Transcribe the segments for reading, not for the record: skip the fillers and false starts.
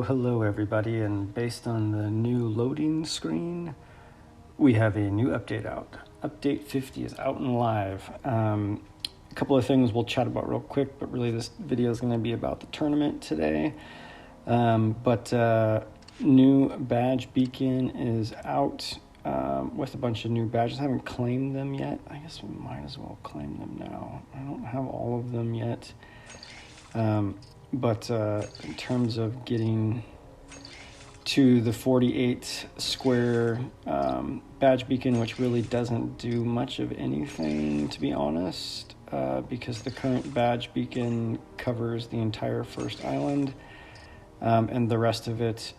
Hello everybody, and based on the new loading screen, we have a new update out. Update 50 is out and live. A couple of things we'll chat about real quick, but really this video is going to be about the tournament today. New badge beacon is out with a bunch of new badges. I haven't claimed them yet. I guess we might as well claim them now. I don't have all of them yet. In terms of getting to the 48 square badge beacon, which really doesn't do much of anything, to be honest, because the current badge beacon covers the entire first island, and the rest of it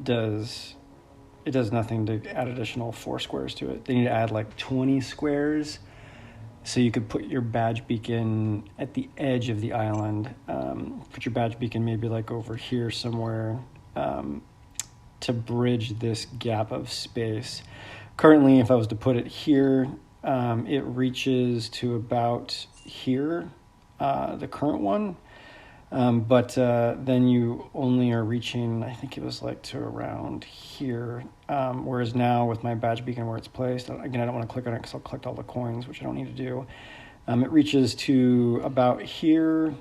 does nothing to add additional 4 squares to it. They need to add like 20 squares. So you could put your badge beacon at the edge of the island. Put your badge beacon maybe like over here somewhere to bridge this gap of space. Currently, if I was to put it here, it reaches to about here, the current one. Then you only are reaching, I think it was like to around here. Whereas now with my badge beacon where it's placed, again, I don't want to click on it because I'll collect all the coins, which I don't need to do. It reaches to about here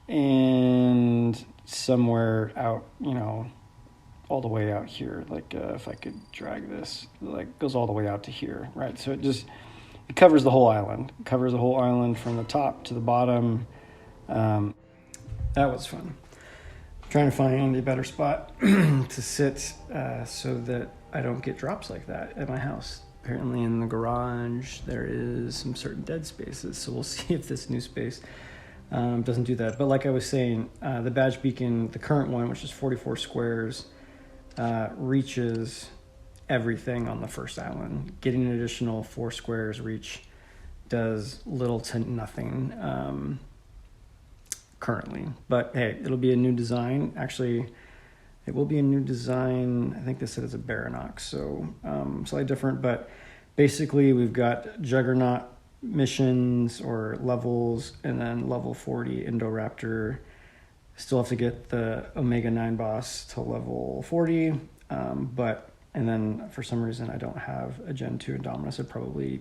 and somewhere out, all the way out here. Like if I could drag this, like goes all the way out to here, right? So it covers the whole island. It covers the whole island from the top to the bottom. That was fun. Trying to find a better spot to sit so that I don't get drops like that at my house. Apparently in the garage there is some certain dead spaces, so we'll see if this new space doesn't do that. But like I was saying, the badge beacon, the current one, which is 44 squares, reaches everything on the first island. Getting an additional 4 squares reach does little to nothing currently, but hey, it'll be a new design. Actually, it will be a new design. I think they said it's a Baranox, so slightly different, but basically we've got Juggernaut missions or levels, and then level 40 Indoraptor. Still have to get the Omega 9 boss to level 40, and then for some reason I don't have a Gen 2 Indominus. I probably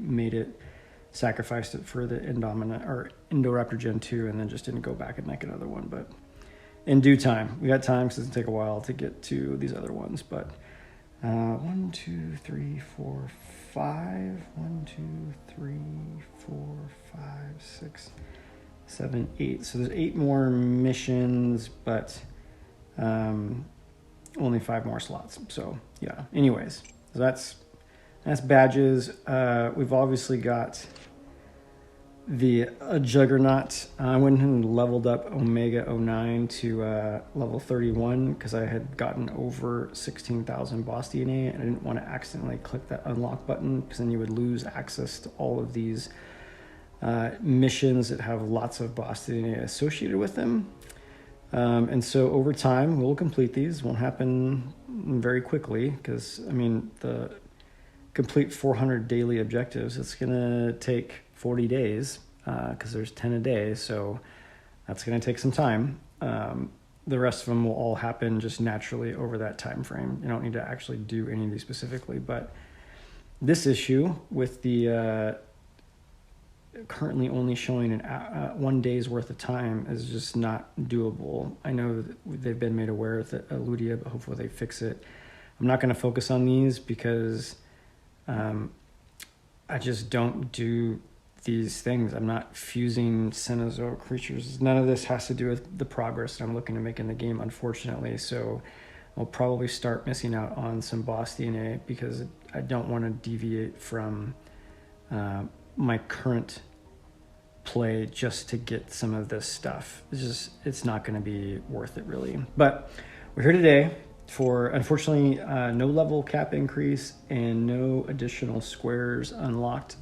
sacrificed it for the Indoraptor Gen 2 and then just didn't go back and make another one. But in due time, we got time because it's going to take a while to get to these other ones. But 1, 2, 3, 4, 5. 1, 2, 3, 4, 5, 6, 7, 8. So there's 8 more missions, but only 5 more slots. So yeah, anyways, so that's badges. We've obviously got the Juggernaut. I went and leveled up Omega 09 to level 31 because I had gotten over 16,000 boss DNA, and I didn't want to accidentally click that unlock button because then you would lose access to all of these missions that have lots of boss DNA associated with them. And so over time, we'll complete these. Won't happen very quickly because, the complete 400 daily objectives, it's gonna take 40 days because there's 10 a day, so that's gonna take some time. The rest of them will all happen just naturally over that time frame. You don't need to actually do any of these specifically, but this issue with the currently only showing 1 day's worth of time is just not doable. I know that they've been made aware of Ludia, but hopefully they fix it. I'm not going to focus on these because I just don't do these things. I'm not fusing Cenozoic creatures. None of this has to do with the progress that I'm looking to make in the game, unfortunately. So I'll probably start missing out on some boss DNA because I don't want to deviate from my current play just to get some of this stuff. It's not going to be worth it really. But we're here today for, unfortunately, no level cap increase and no additional squares unlocked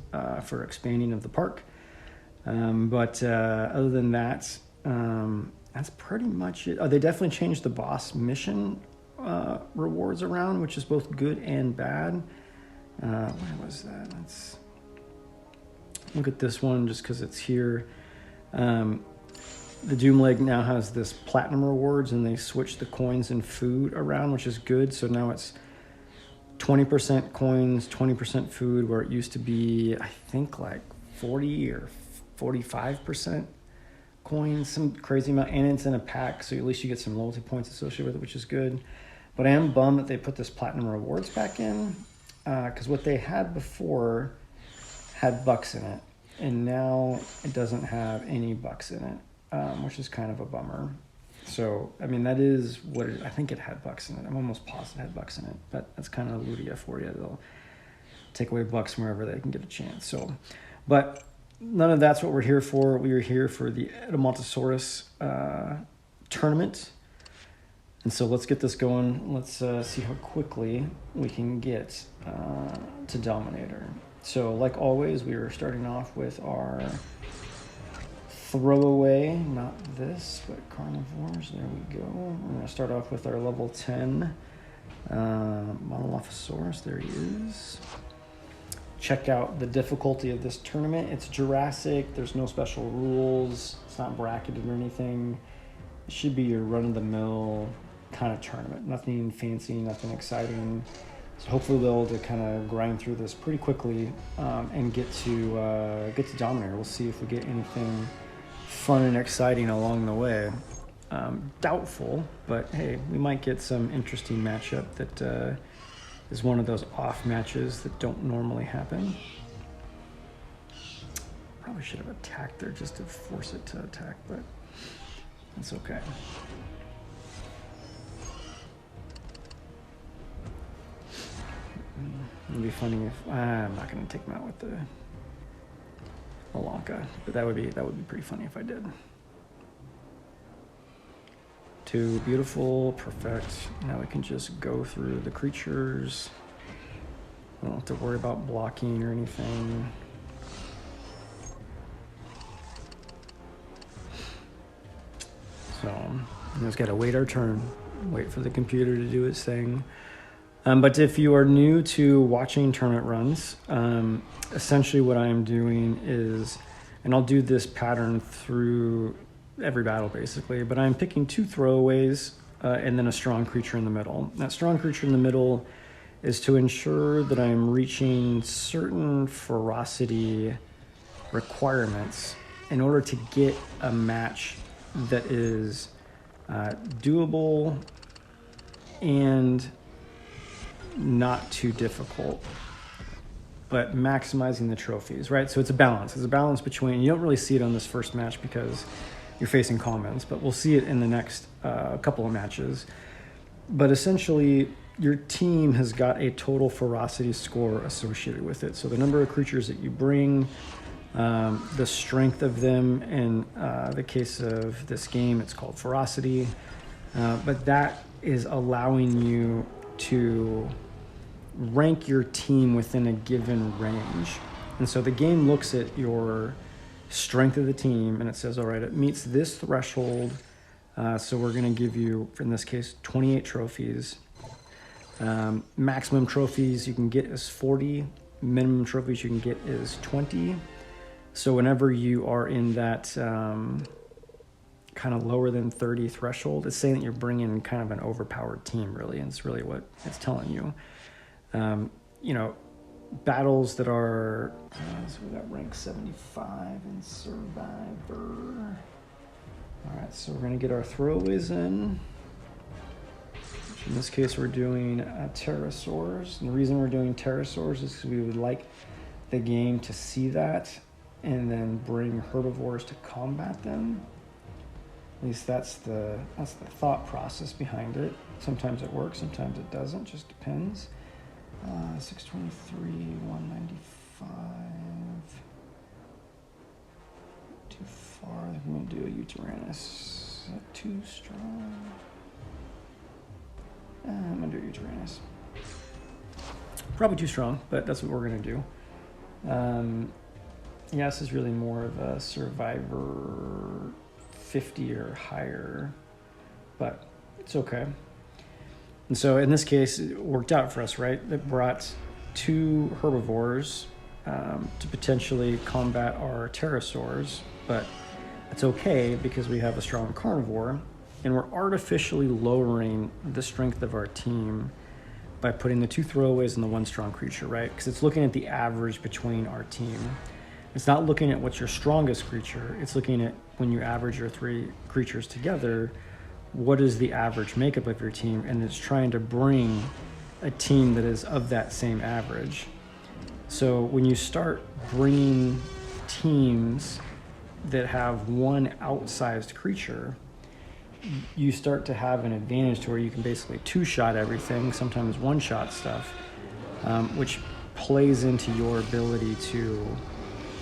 for expanding of the park. Other than that, that's pretty much it. Oh, they definitely changed the boss mission rewards around, which is both good and bad. Where was that? Let's look at this one just because it's here. The Doom Leg now has this platinum rewards, and they switch the coins and food around, which is good. So now it's 20% coins, 20% food, where it used to be, I think, like 40 or 45% coins, some crazy amount, and it's in a pack, so at least you get some loyalty points associated with it, which is good. But I am bummed that they put this platinum rewards back in, because what they had before had bucks in it, and now it doesn't have any bucks in it, which is kind of a bummer. So, I mean, that is what it, I think it had bucks in it. I'm almost positive it had bucks in it, but that's kind of Ludia for you. They'll take away bucks wherever they can get a chance. So, but none of that's what we're here for. We are here for the Edmontosaurus tournament. And so let's get this going. Let's see how quickly we can get to Dominator. So like always, we are starting off with our throwaway, not this, but carnivores. There we go. We're going to start off with our level 10 Monolophosaurus. There he is. Check out the difficulty of this tournament. It's Jurassic. There's no special rules. It's not bracketed or anything. It should be your run-of-the-mill kind of tournament. Nothing fancy, nothing exciting. So hopefully we'll be able to kind of grind through this pretty quickly and get to Dominator. We'll see if we get anything fun and exciting along the way. Doubtful, but hey, we might get some interesting matchup that is one of those off matches that don't normally happen. Probably should have attacked there just to force it to attack, but that's okay. It'd be funny if I'm not going to take him out with the Alanka, but that would be pretty funny if I did. Two, beautiful, perfect. Now we can just go through the creatures. I don't have to worry about blocking or anything. So we just gotta wait our turn, wait for the computer to do its thing. But if you are new to watching tournament runs, essentially what I'm doing is, and I'll do this pattern through every battle basically, but I'm picking two throwaways and then a strong creature in the middle. That strong creature in the middle is to ensure that I'm reaching certain ferocity requirements in order to get a match that is doable and not too difficult, but maximizing the trophies, right? So it's a balance. It's a balance between, you don't really see it on this first match because you're facing commons, but we'll see it in the next couple of matches. But essentially, your team has got a total ferocity score associated with it. So the number of creatures that you bring, the strength of them. In the case of this game, it's called ferocity. But that is allowing you to rank your team within a given range. And so the game looks at your strength of the team and it says, all right, it meets this threshold. So we're going to give you, in this case, 28 trophies. Maximum trophies you can get is 40. Minimum trophies you can get is 20. So whenever you are in that kind of lower than 30 threshold, it's saying that you're bringing kind of an overpowered team, really, and it's really what it's telling you. You know, battles that are, so we got rank 75 in Survivor. All right, so we're going to get our throwaways in. In this case, we're doing pterosaurs. And the reason we're doing pterosaurs is because we would like the game to see that and then bring herbivores to combat them. At least that's the thought process behind it. Sometimes it works, sometimes it doesn't, just depends. 623, 195. Too far. I think I'm going to do a Uteranus. Is that too strong? I'm going to do Uteranus. Probably too strong, but that's what we're going to do. Yeah, this is really more of a Survivor 50 or higher, but it's okay. And so in this case, it worked out for us, right? It brought two herbivores to potentially combat our pterosaurs, but It's okay because we have a strong carnivore, and we're artificially lowering the strength of our team by putting the 2 throwaways and the 1 strong creature, right? Because it's looking at the average between our team. It's not looking at what's your strongest creature. It's looking at when you average your 3 creatures together, what is the average makeup of your team, and it's trying to bring a team that is of that same average. So when you start bringing teams that have 1 outsized creature, you start to have an advantage to where you can basically 2-shot everything, sometimes 1-shot stuff, which plays into your ability to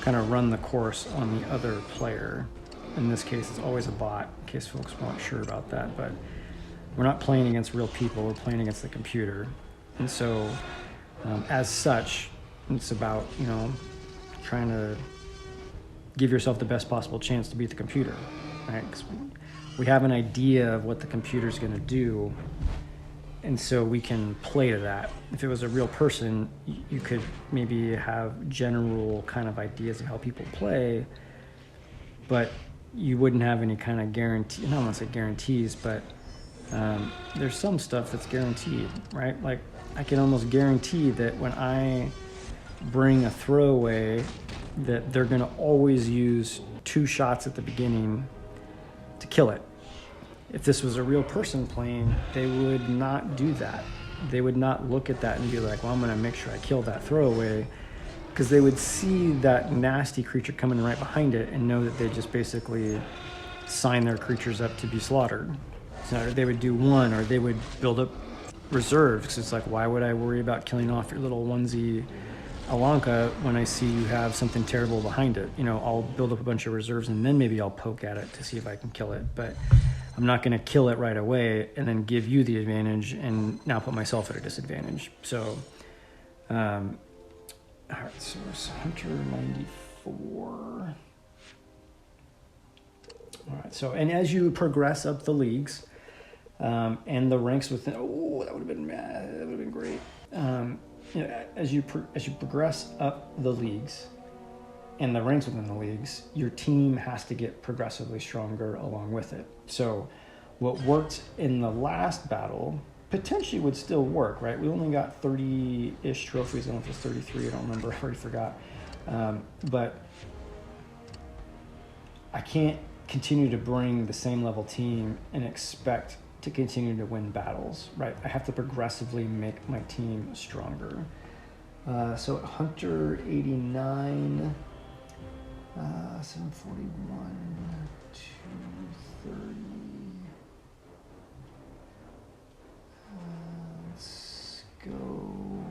kind of run the course on the other player. In this case, it's always a bot, in case folks weren't sure about that, but we're not playing against real people, we're playing against the computer. And so, as such, it's about, you know, trying to give yourself the best possible chance to beat the computer, right? 'Cause we have an idea of what the computer's going to do, and so we can play to that. If it was a real person, you could maybe have general kind of ideas of how people play, but you wouldn't have any kind of guarantee. I don't want to say guarantees, but there's some stuff that's guaranteed, right? Like, I can almost guarantee that when I bring a throwaway, that they're going to always use 2 shots at the beginning to kill it. If this was a real person playing, they would not do that. They would not look at that and be like, well, I'm going to make sure I kill that throwaway, because they would see that nasty creature coming right behind it and know that they just basically sign their creatures up to be slaughtered. So they would do 1, or they would build up reserves, because it's like, why would I worry about killing off your little onesie Alanka when I see you have something terrible behind it? You know, I'll build up a bunch of reserves and then maybe I'll poke at it to see if I can kill it, but I'm not going to kill it right away and then give you the advantage and now put myself at a disadvantage. So, all right, so it's Hunter 94. All right, so, and as you progress up the leagues, and the ranks within, that would have been great. You know, as you progress up the leagues and the ranks within the leagues, your team has to get progressively stronger along with it. So what worked in the last battle potentially would still work, right? We only got 30-ish trophies. I don't know if it's 33. I don't remember. I already forgot. But I can't continue to bring the same level team and expect to continue to win battles, right? I have to progressively make my team stronger. So Hunter 89, 741, 230. Let's go.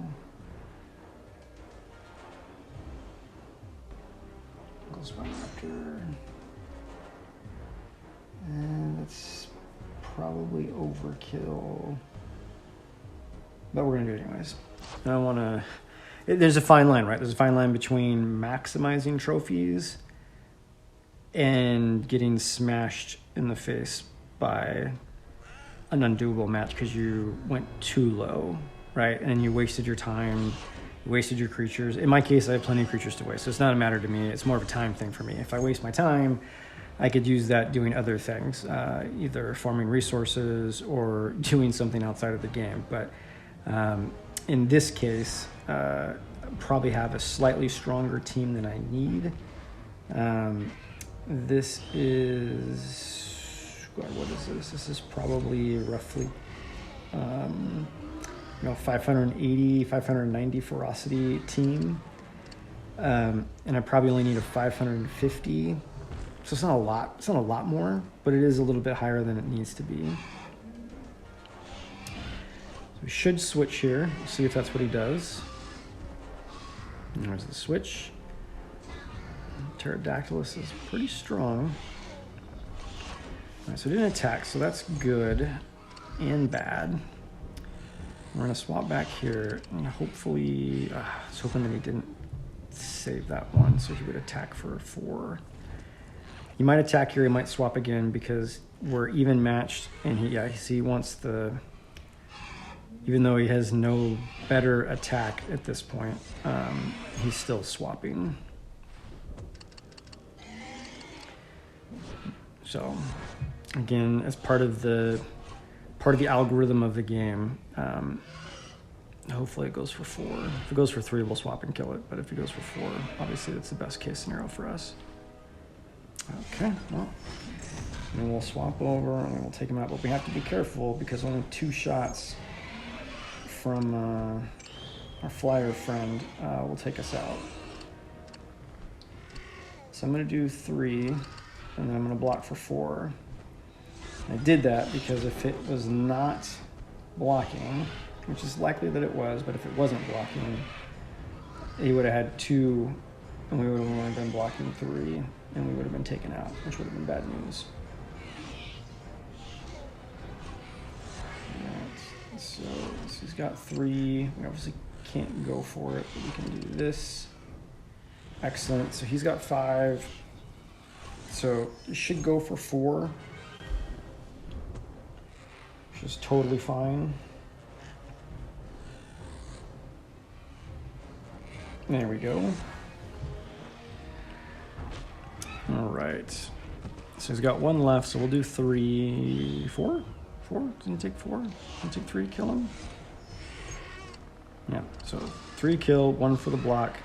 Goes Raptor. And it's probably overkill, but we're gonna do it anyways. I don't want to. There's a fine line, right? There's a fine line between maximizing trophies and getting smashed in the face by an undoable match because you went too low, right? And you wasted your time, wasted your creatures. In my case, I have plenty of creatures to waste, so it's not a matter to me. It's more of a time thing for me. If I waste my time, I could use that doing other things, either farming resources or doing something outside of the game. But in this case, probably have a slightly stronger team than I need. This is, God, what is this? This is probably roughly, 580, 590 ferocity team. And I probably only need a 550. So it's not a lot. It's not a lot more, but it is a little bit higher than it needs to be. So we should switch here. See if that's what he does. And there's the switch. Pterodactylus is pretty strong. All right, so it didn't attack, so that's good and bad. We're gonna swap back here, and hopefully, I was hoping that he didn't save that one, so he would attack for 4. He might attack here, he might swap again because we're even matched, and he wants the, even though he has no better attack at this point, he's still swapping. So again, as part of the algorithm of the game, hopefully it goes for 4. If it goes for 3, we'll swap and kill it. But if it goes for 4, obviously that's the best case scenario for us. Okay, well, then we'll swap over and we'll take him out. But we have to be careful because only 2 shots from our flyer friend will take us out. So I'm going to do 3, and then I'm going to block for 4. I did that because if it was not blocking, which is likely that it was, but if it wasn't blocking, he would have had 2, and we would have only been blocking 3, and we would have been taken out, which would have been bad news. Alright, so he's got 3. We obviously can't go for it, but we can do this. Excellent. So he's got 5. So he should go for 4. Which is totally fine. There we go. All right. So he's got 1 left, so we'll do 3, 4? 4? Didn't he take 4? Didn't he take 3, kill him? Yeah, so 3 kill, 1 for the block.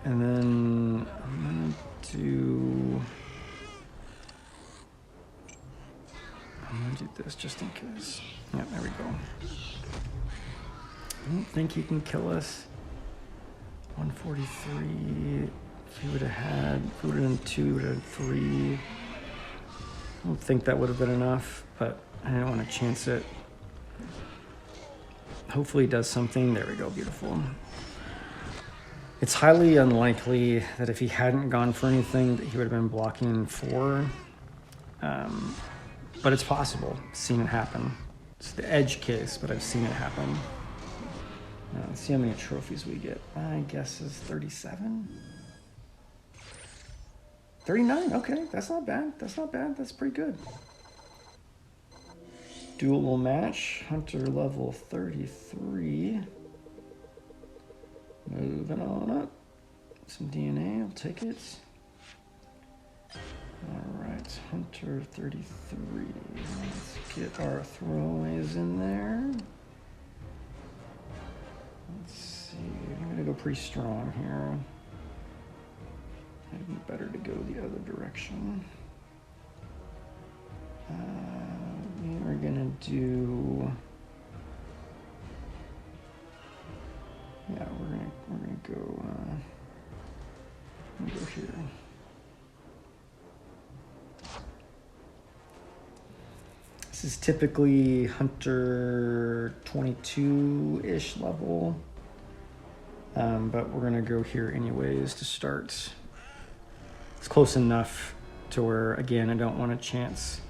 And then I'm gonna do this just in case. Yeah, there we go. I don't think he can kill us. 143. If he would have done 2, he would have had 3. I don't think that would have been enough, but I didn't want to chance it. Hopefully he does something. There we go, beautiful. It's highly unlikely that if he hadn't gone for anything that he would have been blocking 4. But it's possible. I've seen it happen. It's the edge case, but I've seen it happen. Let's see how many trophies we get. My guess is 37? 39, okay, that's not bad. That's not bad, that's pretty good. Dual match, Hunter level 33. Moving on up. Some DNA, I'll take it. All right, Hunter 33. Let's get our throwaways in there. Let's see, I'm gonna go pretty strong here. It'd be better to go the other direction. We are gonna do. Yeah, we're gonna go. Go here. This is typically Hunter 22-ish level, but we're gonna go here anyways to start. It's close enough to where, again, I don't want to chance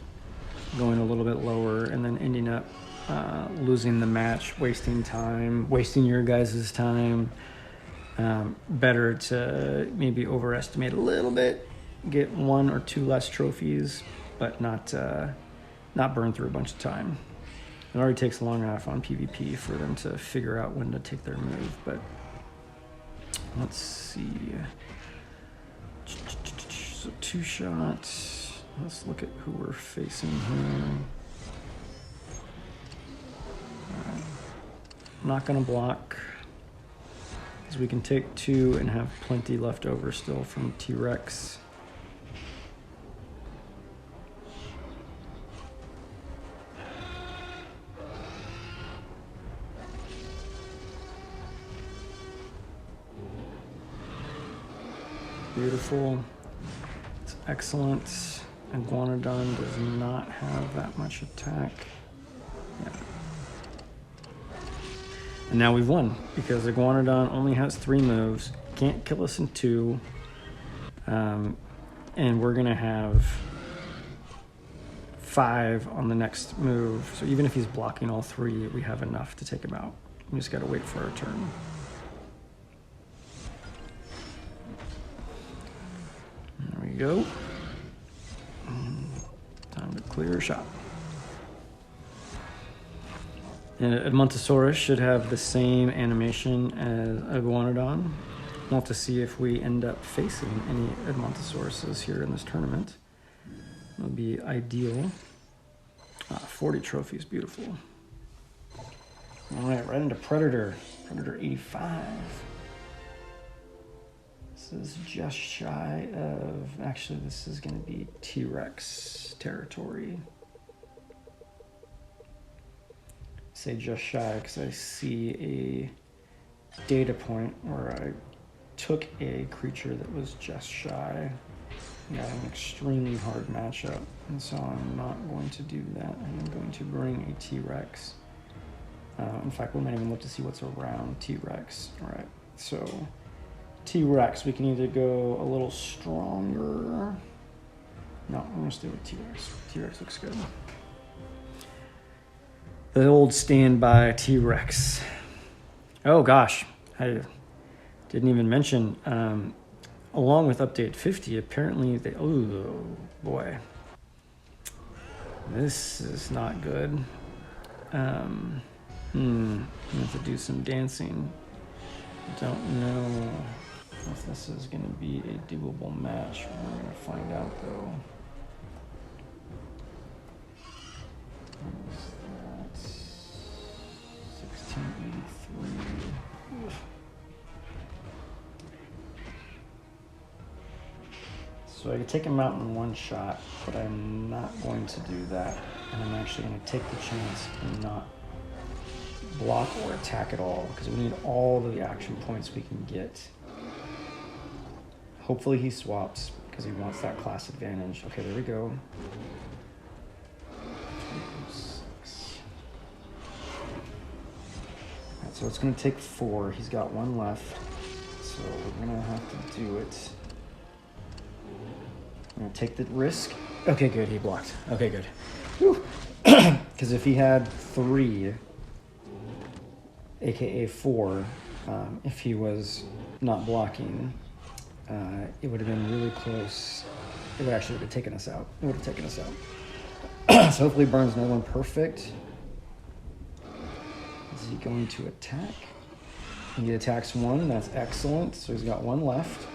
going a little bit lower and then ending up losing the match, wasting time, wasting your guys' time. Better to maybe overestimate a little bit, get 1 or 2 less trophies, but not burn through a bunch of time. It already takes long enough on PvP for them to figure out when to take their move, but let's see. So 2 shots. Let's look at who we're facing here. I'm not gonna block, because we can take 2 and have plenty left over still from T-Rex. Beautiful. It's excellent. Iguanodon does not have that much attack. Yeah. And now we've won, because Iguanodon only has 3 moves, can't kill us in 2, and we're gonna have 5 on the next move. So even if he's blocking all 3, we have enough to take him out. We just gotta wait for our turn. There we go. Time to clear a shot. And Edmontosaurus should have the same animation as Iguanodon. We'll have to see if we end up facing any Edmontosauruses here in this tournament. would be ideal. 40 trophies, beautiful. All right, right into Predator. Predator 85. This is just shy of, actually this is going to be T-Rex territory. Say just shy because I see a data point where I took a creature that was just shy. Got an extremely hard matchup, and so I'm not going to do that. I'm going to bring a T-Rex. In fact, we might even look to see what's around T-Rex. All right, so T-Rex, we can either go a little stronger. No, I'm gonna stay with T-Rex. T-Rex looks good. The old standby T-Rex. Oh gosh, I didn't even mention, along with update 50, apparently they, oh boy, this is not good. I'm gonna have to do some dancing. Don't know if this is gonna be a doable match. We're gonna find out though. What is that? 1683. Oof. So I could take him out in one shot, but I'm not going to do that. And I'm actually going to take the chance and not block or attack at all, because we need all the action points we can get. Hopefully he swaps, because he wants that class advantage. Okay, there we go. 6. Right, so it's going to take 4. He's got 1 left, so we're going to have to do it. I'm gonna take the risk. Okay, good, he blocked. Okay, good. Because if he had 3, aka 4, if he was not blocking, it would have been really close. It would actually have taken us out. It would have taken us out. So hopefully burns another one perfect. Is he going to attack? He attacks 1, that's excellent. So he's got 1 left.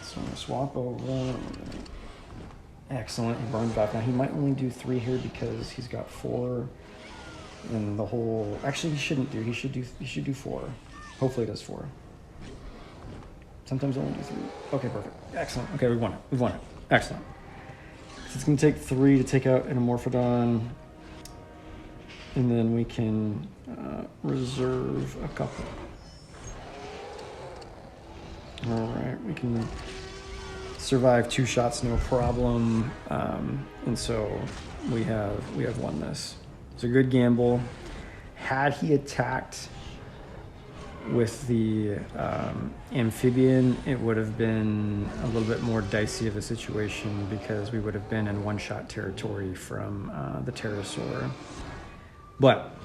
So I'm gonna swap over. Excellent, he burns back. Now he might only do 3 here because he's got 4 and the whole, actually he shouldn't do, he should do 4. Hopefully he does 4. Sometimes I only do 3. Okay, perfect. Excellent. Okay, we won it. We've won it. Excellent. So it's gonna take 3 to take out an Amorphodon, and then we can reserve a couple. All right, we can survive 2 shots, no problem. And so we have won this. It's a good gamble. Had he attacked with the amphibian, it would have been a little bit more dicey of a situation because we would have been in 1-shot territory from the pterosaur. But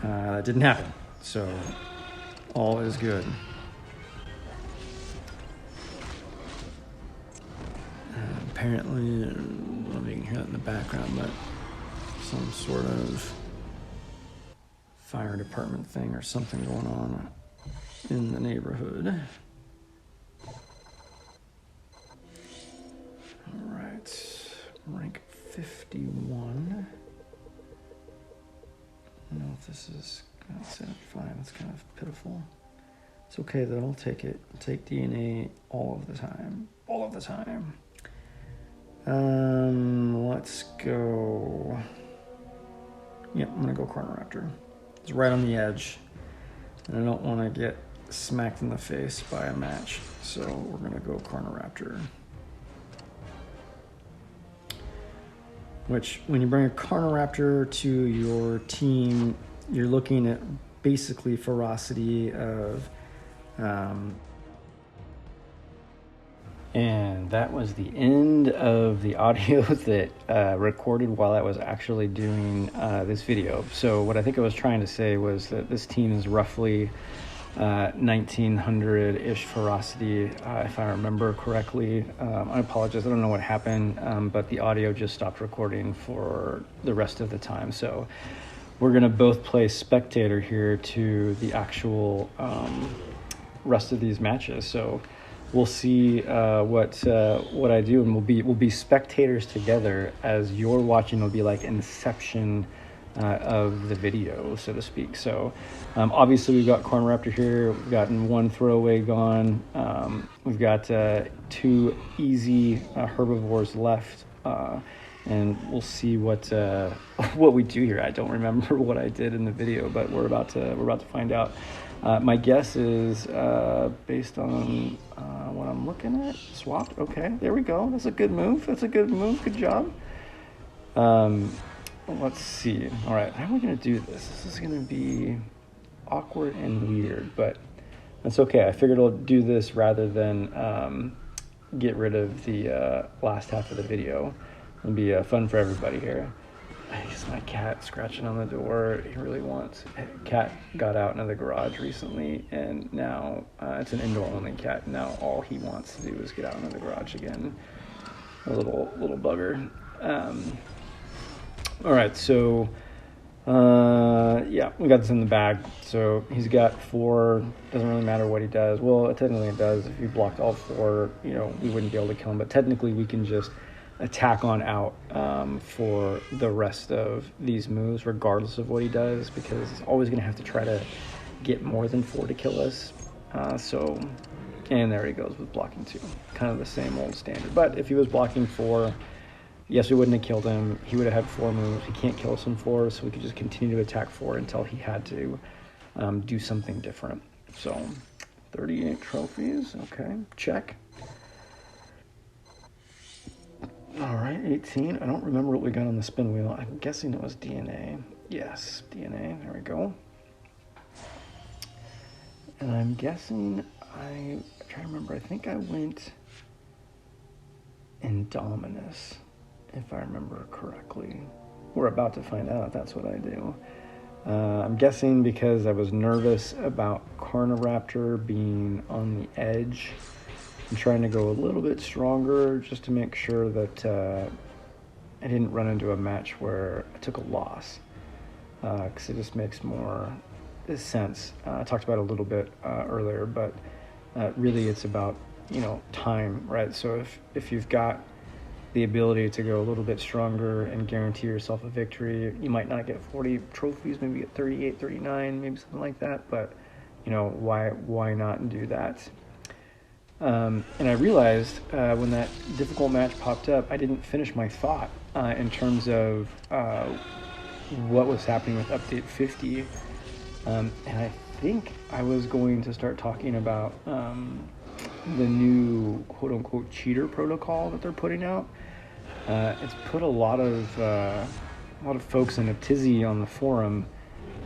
that didn't happen, so all is good. Apparently, I don't know if you can hear that in the background, but some sort of fire department thing or something going on in the neighborhood. All right, rank 51. I don't know if this is 75. That's kind of pitiful. It's okay though. I'll take it. I'll take DNA all of the time. All of the time. Let's go. Yep, I'm gonna go Chronoraptor. It's right on the edge, and I don't want to get smacked in the face by a match, so we're gonna go Chronoraptor. Which, when you bring a Chronoraptor to your team, you're looking at basically ferocity of and that was the end of the audio that recorded while I was actually doing this video. So what I think I was trying to say was that this team is roughly 1900-ish ferocity, if I remember correctly. I apologize, I don't know what happened, but the audio just stopped recording for the rest of the time. So we're gonna both play spectator here to the actual rest of these matches. So we'll see what I do, and we'll be spectators together as you're watching. It'll be like Inception of the video, so to speak. So obviously we've got Corn Raptor here. We've gotten one throwaway gone. We've got 2 easy herbivores left, and we'll see what we do here. I don't remember what I did in the video, but we're about to find out. My guess is based on what I'm looking at. Swapped. Okay, there we go. That's a good move. Good job. Let's see. All right, how are we going to do this? This is going to be awkward and weird, but that's okay. I figured I'll do this rather than get rid of the last half of the video. It'll be fun for everybody here. It's my cat scratching on the door. He really wants. Cat got out into the garage recently, and now it's an indoor-only cat. Now all he wants to do is get out into the garage again. A little bugger. All right, so yeah, we got this in the bag. So he's got 4. Doesn't really matter what he does. Well, technically it does. If he blocked all 4, we wouldn't be able to kill him. But technically we can just attack on out for the rest of these moves, regardless of what he does, because he's always going to have to try to get more than 4 to kill us. And there he goes with blocking 2. Kind of the same old standard. But if he was blocking 4, yes, we wouldn't have killed him. He would have had 4 moves. He can't kill us in 4, so we could just continue to attack 4 until he had to do something different. So 38 trophies. Okay, check. All right, 18. I don't remember what we got on the spin wheel. I'm guessing it was DNA. Yes, DNA. There we go. And I'm guessing I'm trying to remember. I think I went Indominus, if I remember correctly. We're about to find out if that's what I do. I'm guessing because I was nervous about Carniraptor being on the edge. I'm trying to go a little bit stronger just to make sure that I didn't run into a match where I took a loss, because it just makes more sense. I talked about it a little bit earlier, but really it's about time, right? So if you've got the ability to go a little bit stronger and guarantee yourself a victory, you might not get 40 trophies, maybe get 38, 39, maybe something like that, but why not do that? And I realized when that difficult match popped up, I didn't finish my thought in terms of what was happening with update 50. And I think I was going to start talking about the new quote-unquote cheater protocol that they're putting out. It's put a lot of folks in a tizzy on the forum,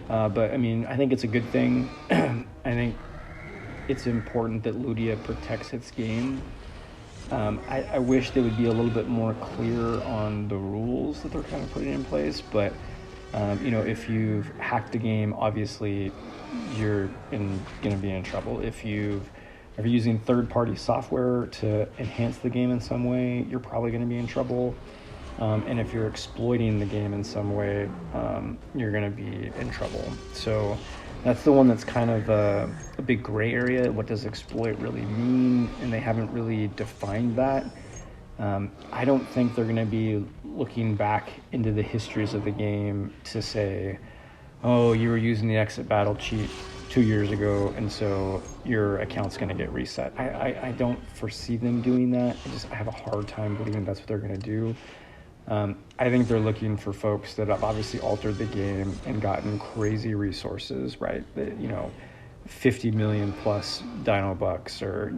but I mean, I think it's a good thing. I think it's important that Ludia protects its game. I wish they would be a little bit more clear on the rules that they're kind of putting in place, but if you've hacked the game, obviously you're going to be in trouble. If you're using third-party software to enhance the game in some way, you're probably going to be in trouble. And if you're exploiting the game in some way, you're going to be in trouble. So that's the one that's kind of a big gray area. What does exploit really mean? And they haven't really defined that. I don't think they're going to be looking back into the histories of the game to say, oh, you were using the exit battle cheat 2 years ago, and so your account's going to get reset. I don't foresee them doing that. I have a hard time believing that's what they're going to do. I think they're looking for folks that have obviously altered the game and gotten crazy resources, right? That, 50 million plus Dino Bucks, or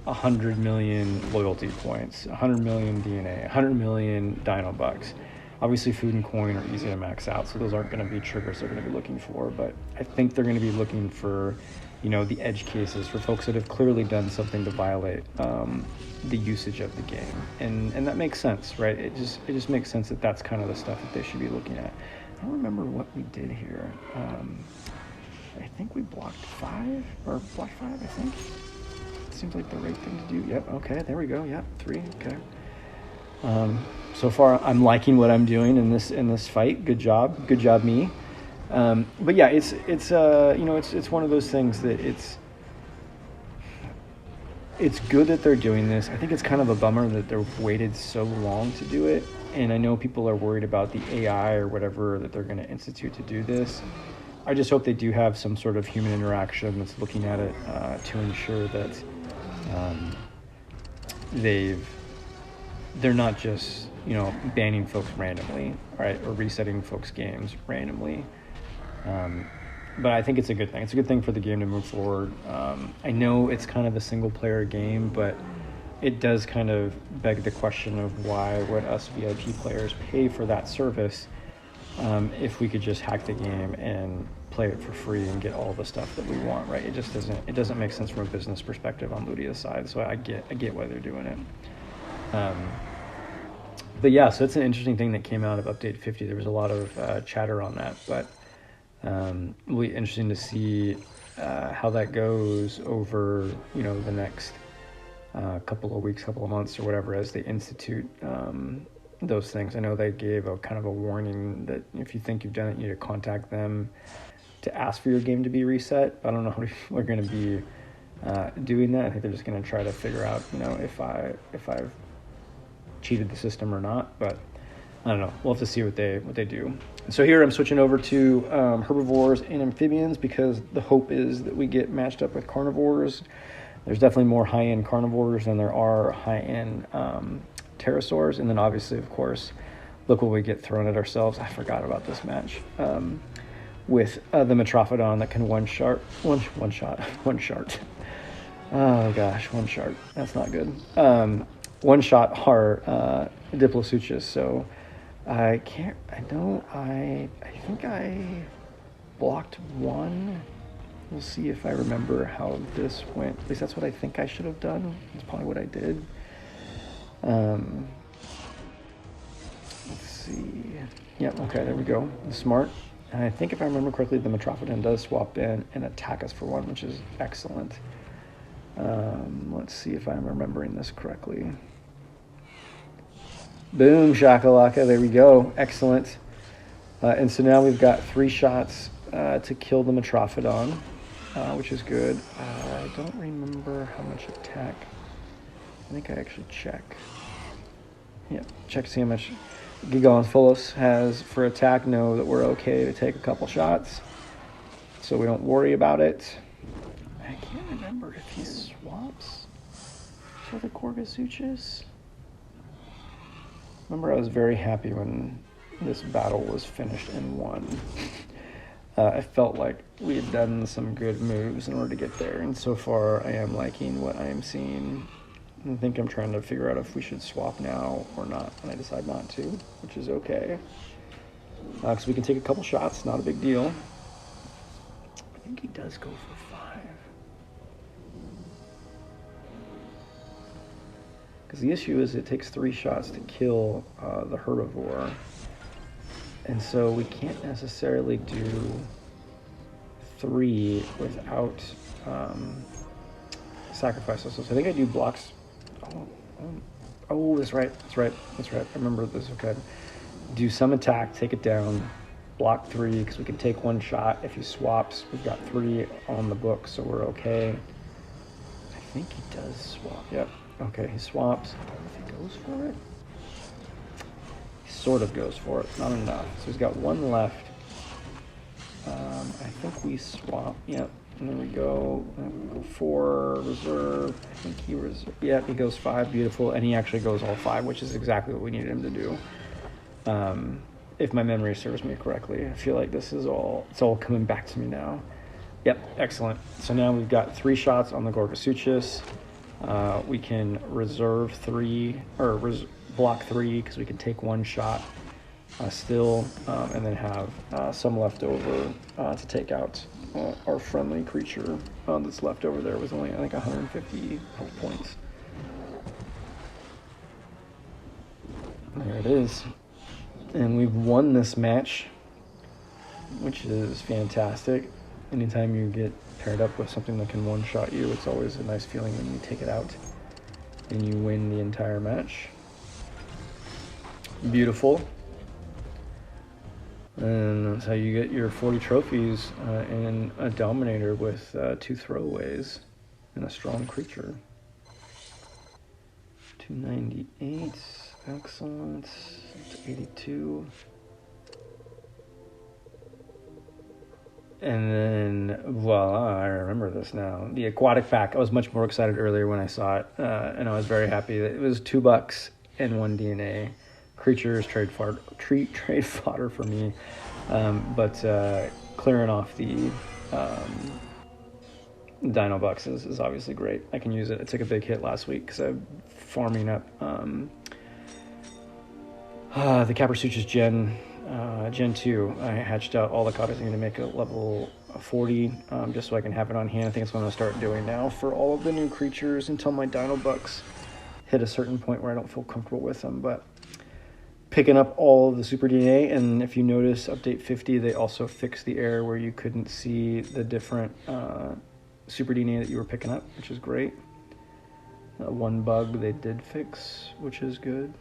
100 million loyalty points, 100 million DNA, 100 million Dino Bucks. Obviously, food and coin are easy to max out, so those aren't going to be triggers they're going to be looking for. But I think they're going to be looking for, the edge cases for folks that have clearly done something to violate the usage of the game, and that makes sense, right? It just makes sense that that's kind of the stuff that they should be looking at. I don't remember what we did here. I think we blocked 5, or blocked 5. I think seems like the right thing to do. Yep. Okay. There we go. Yep. 3. Okay. So far, I'm liking what I'm doing in this fight. Good job, me. But yeah, it's one of those things that it's good that they're doing this. I think it's kind of a bummer that they've waited so long to do it. And I know people are worried about the AI or whatever that they're going to institute to do this. I just hope they do have some sort of human interaction that's looking at it to ensure that they're not just, you know, banning folks randomly, right, or resetting folks' games randomly. But I think it's a good thing. It's a good thing for the game to move forward. I know it's kind of a single-player game, but it does kind of beg the question of why would us VIP players pay for that service if we could just hack the game and play it for free and get all the stuff that we want, right? It just doesn't make sense from a business perspective on Ludia's side. So I get why they're doing it. But yeah, so it's an interesting thing that came out of Update 50. There was a lot of chatter on that, but it'll be interesting to see how that goes over, you know, the next couple of weeks, couple of months or whatever, as they institute those things. I know they gave a kind of a warning that if you think you've done it, you need to contact them to ask for your game to be reset. I don't know how many people are going to be doing that. I think they're just going to try to figure out, you know, if I've cheated the system or not, but I don't know. We'll have to see what they do. So here I'm switching over to herbivores and amphibians because the hope is that we get matched up with carnivores. There's definitely more high-end carnivores than there are high-end pterosaurs. And then obviously, of course, look what we get thrown at ourselves. I forgot about this match with the Metrophodon that can one shot. Oh gosh, one shot. That's not good. One shot our Diploseuchus. So I think I blocked one. We'll see if I remember how this went. At least that's what I think I should have done. That's probably what I did. Let's see. Yep, okay, there we go. Smart. And I think if I remember correctly, the Metrophodon does swap in and attack us for one, which is excellent. Let's see if I'm remembering this correctly. Boom, shakalaka, there we go. Excellent. And so now we've got 3 shots to kill the Metrophodon, which is good. I don't remember how much attack. I think I actually check. Yeah, check to see how much Gigantosaurus has for attack. Know that we're okay to take a couple shots, so we don't worry about it. I can't remember if he swaps for the Gorgosuchus. Remember, I was very happy when this battle was finished and won. I felt like we had done some good moves in order to get there, and so far I am liking what I am seeing. I think I'm trying to figure out if we should swap now or not, and I decide not to, which is okay. Because we can take a couple shots, not a big deal. I think he does go for 5. Because the issue is it takes 3 shots to kill the herbivore. And so we can't necessarily do 3 without sacrifices. So I think I do blocks. Oh, that's right. I remember this. Okay. Do some attack, take it down, block 3, because we can take 1 shot. If he swaps, we've got 3 on the book, so we're okay. I think he does swap. Yep. Okay, he swaps. I don't know if he goes for it. He sort of goes for it. Not enough. So he's got 1 left. I think we swap. Yep. And then we go 4, reserve. I think he reserve. Yeah, he goes 5. Beautiful. And he actually goes all 5, which is exactly what we needed him to do. If my memory serves me correctly. I feel like it's all coming back to me now. Yep, excellent. So now we've got 3 shots on the Gorgosuchus. We can reserve 3, or block 3, because we can take 1 shot still, and then have some left over to take out our friendly creature that's left over there with only, I think, 150 health points. There it is. And we've won this match, which is fantastic. Anytime you get paired up with something that can one-shot you, it's always a nice feeling when you take it out and you win the entire match. Beautiful. And that's how you get your 40 trophies in a Dominator with 2 throwaways and a strong creature. 298, excellent, to 82. And then, voila, I remember this now. The aquatic pack, I was much more excited earlier when I saw it, and I was very happy that it was $2 and 1 DNA. Creatures, trade fodder for me, but clearing off the Dino Bucks is obviously great. I can use it. I took a big hit last week because I'm farming up the Caprisuchus Gen 2. I hatched out all the copies I need to make a level 40, just so I can have it on hand. I think it's what I'm going to start doing now for all of the new creatures until my Dino Bucks hit a certain point where I don't feel comfortable with them. But picking up all of the Super DNA, and if you notice, update 50, they also fixed the error where you couldn't see the different Super DNA that you were picking up, which is great. One bug they did fix, which is good.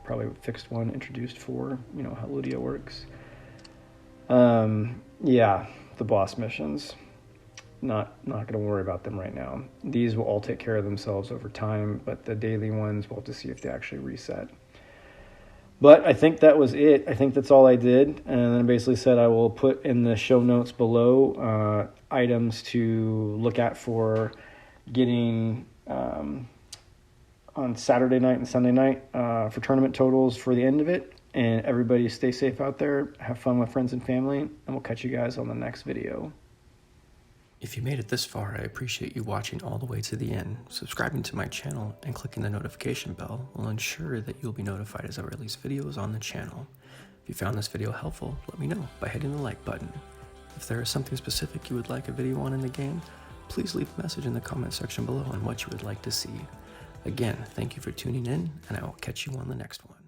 Probably fixed one, introduced 4. You know how Ludia works. Yeah, the boss missions. Not going to worry about them right now. These will all take care of themselves over time, but the daily ones, we'll have to see if they actually reset. But I think that was it. I think that's all I did. And then I basically said I will put in the show notes below items to look at for getting on Saturday night and Sunday night for tournament totals for the end of it. And everybody stay safe out there. Have fun with friends and family. And we'll catch you guys on the next video. If you made it this far, I appreciate you watching all the way to the end. Subscribing to my channel and clicking the notification bell will ensure that you'll be notified as I release videos on the channel. If you found this video helpful, let me know by hitting the like button. If there is something specific you would like a video on in the game, please leave a message in the comment section below on what you would like to see. Again, thank you for tuning in, and I will catch you on the next one.